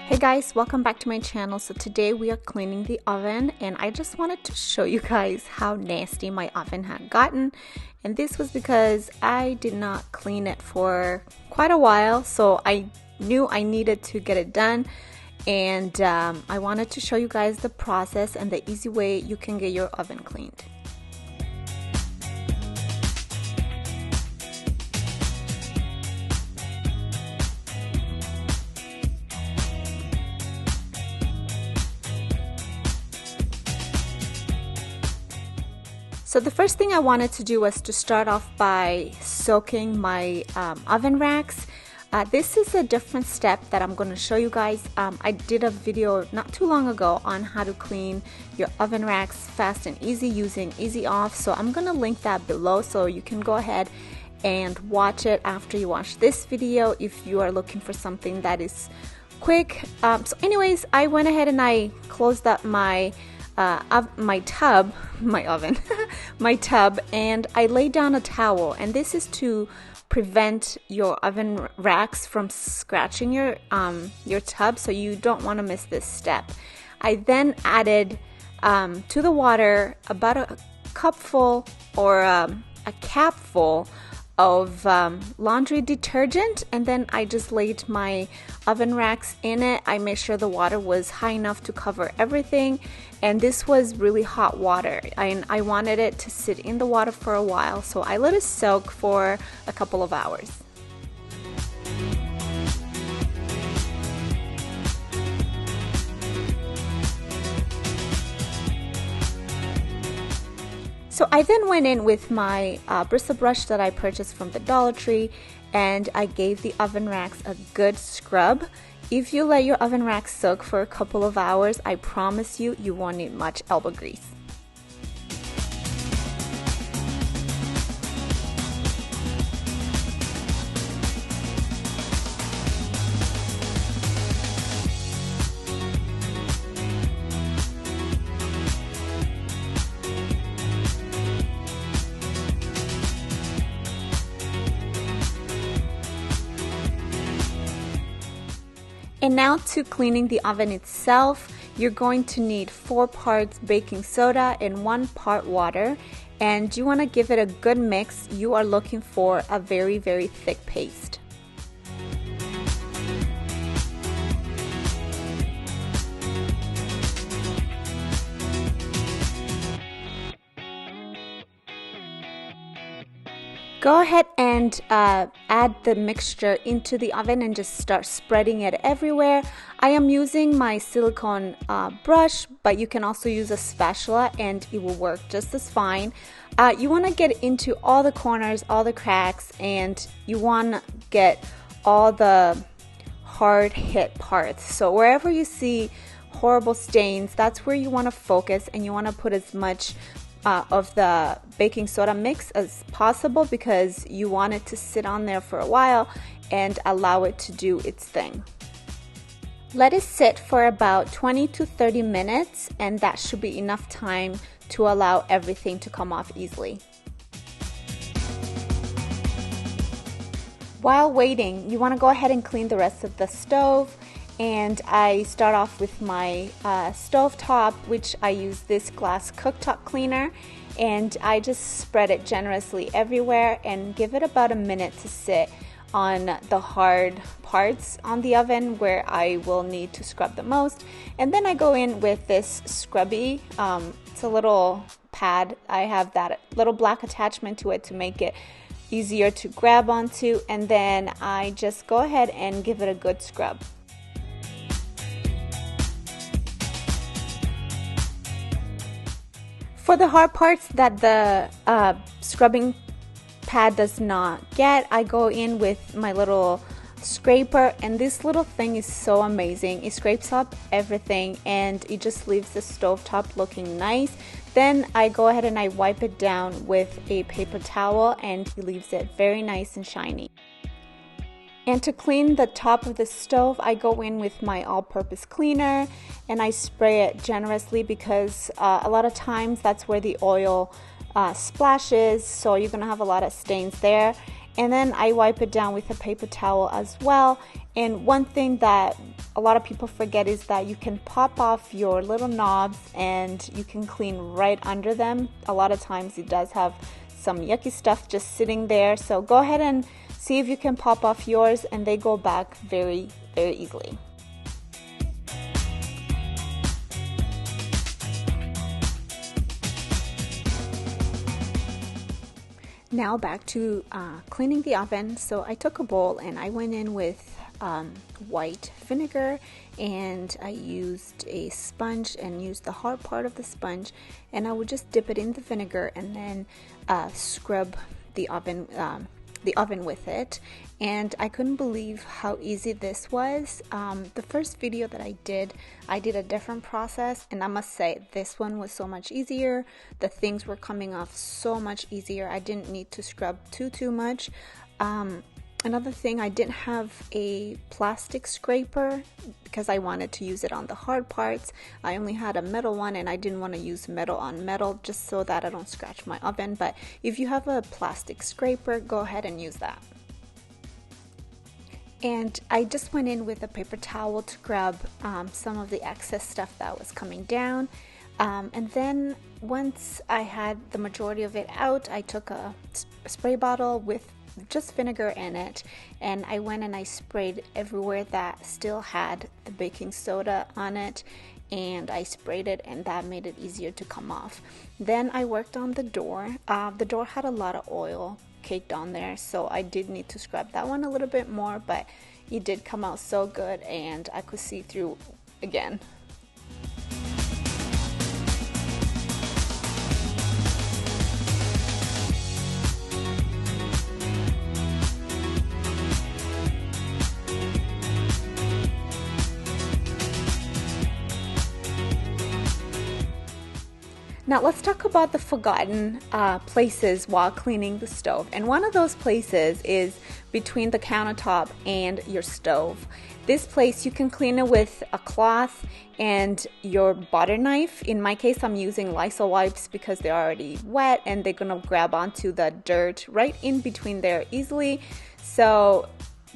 Hey guys, welcome back to my channel. So today we are cleaning the oven and I just wanted to show you guys how nasty my oven had gotten. And this was because I did not clean it for quite a while, so I knew I needed to get it done. And I wanted to show you guys the process and the easy way you can get your oven cleaned. So the first thing I wanted to do was to start off by soaking my oven racks. This is a different step that I'm going to show you guys. I did a video not too long ago on how to clean your oven racks fast and easy using Easy Off. So I'm going to link that below so you can go ahead and watch it after you watch this video if you are looking for something that is quick. So anyways, I went ahead and I closed up my tub, and I laid down a towel, and this is to prevent your oven racks from scratching your tub, so you don't want to miss this step. I then added to the water about a cupful or a capful of laundry detergent, and then I just laid my oven racks in it. I made sure the water was high enough to cover everything, and this was really hot water, and I wanted it to sit in the water for a while, so I let it soak for a couple of hours. So I then went in with my bristle brush that I purchased from the Dollar Tree, and I gave the oven racks a good scrub. If you let your oven racks soak for a couple of hours, I promise you, you won't need much elbow grease. And now to cleaning the oven itself, you're going to need 4 parts baking soda and 1 part water, and you want to give it a good mix. You are looking for a very, very thick paste. Go ahead and add the mixture into the oven and just start spreading it everywhere. I am using my silicone brush, but you can also use a spatula and it will work just as fine. You want to get into all the corners, all the cracks, and you want to get all the hard hit parts. So wherever you see horrible stains, that's where you want to focus, and you want to put as much of the baking soda mix as possible because you want it to sit on there for a while and allow it to do its thing. Let it sit for about 20 to 30 minutes, and that should be enough time to allow everything to come off easily. While waiting, you want to go ahead and clean the rest of the stove. And I start off with my stove top, which I use this glass cooktop cleaner, and I just spread it generously everywhere and give it about a minute to sit on the hard parts on the oven where I will need to scrub the most. And then I go in with this scrubby, it's a little pad. I have that little black attachment to it to make it easier to grab onto, and then I just go ahead and give it a good scrub. For the hard parts that the scrubbing pad does not get, I go in with my little scraper, and this little thing is so amazing. It scrapes up everything and it just leaves the stovetop looking nice. Then I go ahead and I wipe it down with a paper towel, and it leaves it very nice and shiny. And to clean the top of the stove, I go in with my all-purpose cleaner and I spray it generously because a lot of times that's where the oil splashes, so you're gonna have a lot of stains there. And then I wipe it down with a paper towel as well. And one thing that a lot of people forget is that you can pop off your little knobs and you can clean right under them. A lot of times it does have some yucky stuff just sitting there. So go ahead and see if you can pop off yours, and they go back very, very easily. Now back to cleaning the oven. So I took a bowl and I went in with white vinegar, and I used a sponge and used the hard part of the sponge, and I would just dip it in the vinegar and then scrub the oven with it. And I couldn't believe how easy this was. The first video that I did a different process, and I must say this one was so much easier. The things were coming off so much easier. I didn't need to scrub too much. Another thing, I didn't have a plastic scraper because I wanted to use it on the hard parts. I only had a metal one, and I didn't want to use metal on metal just so that I don't scratch my oven. But if you have a plastic scraper, go ahead and use that. And I just went in with a paper towel to grab some of the excess stuff that was coming down. And then once I had the majority of it out, I took a spray bottle with just vinegar in it, and I went and I sprayed everywhere that still had the baking soda on it, and I sprayed it, and that made it easier to come off. Then I worked on the door. The door had a lot of oil caked on there, so I did need to scrub that one a little bit more, but it did come out so good, and I could see through again. Now let's talk about the forgotten places while cleaning the stove. And one of those places is between the countertop and your stove. This place you can clean it with a cloth and your butter knife. In my case, I'm using Lysol wipes because they're already wet and they're gonna grab onto the dirt right in between there easily. So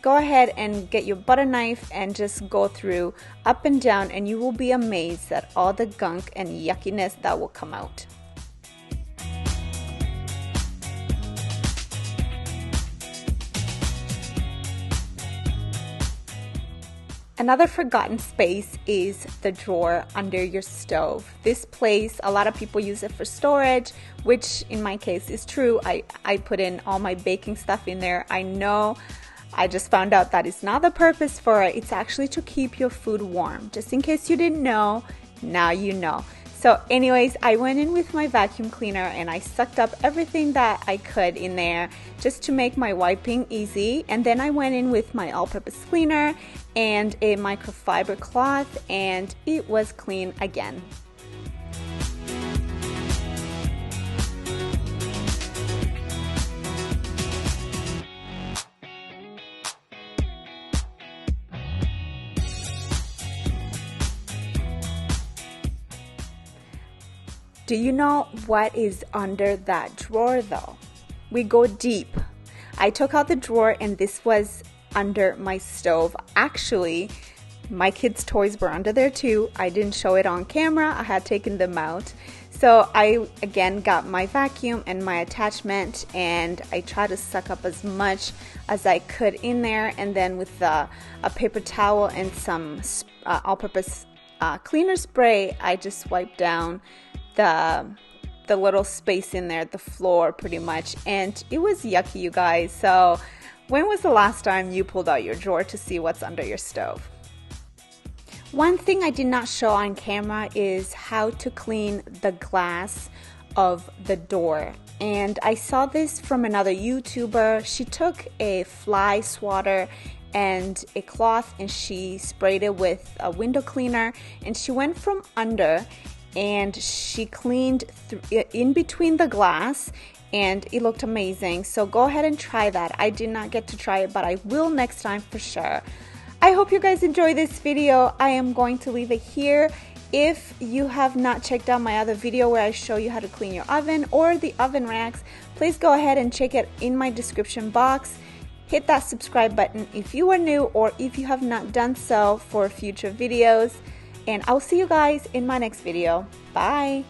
go ahead and get your butter knife and just go through up and down, and you will be amazed at all the gunk and yuckiness that will come out. Another forgotten space is the drawer under your stove. This place, a lot of people use it for storage, which in my case is true. I put in all my baking stuff in there. I know I just found out that is not the purpose for it. It's actually to keep your food warm. Just in case you didn't know, now you know. So anyways, I went in with my vacuum cleaner and I sucked up everything that I could in there just to make my wiping easy. And then I went in with my all-purpose cleaner and a microfiber cloth, and it was clean again. Do you know what is under that drawer though? We go deep. I took out the drawer and this was under my stove. Actually, my kids' toys were under there too. I didn't show it on camera. I had taken them out. So I again got my vacuum and my attachment, and I tried to suck up as much as I could in there, and then with a paper towel and some all-purpose cleaner spray, I just wiped down the little space in there, the floor pretty much, and it was yucky, you guys. So when was the last time you pulled out your drawer to see what's under your stove? One thing I did not show on camera is how to clean the glass of the door, and I saw this from another YouTuber. She took a fly swatter and a cloth and she sprayed it with a window cleaner, and she went from under and she cleaned in between the glass, and it looked amazing. So go ahead and try that. I did not get to try it, but I will next time for sure. I hope you guys enjoy this video. I am going to leave it here, If you have not checked out my other video where I show you how to clean your oven or the oven racks, please go ahead and check it in my description box. Hit that subscribe button if you are new or if you have not done so for future videos. And I'll see you guys in my next video. Bye!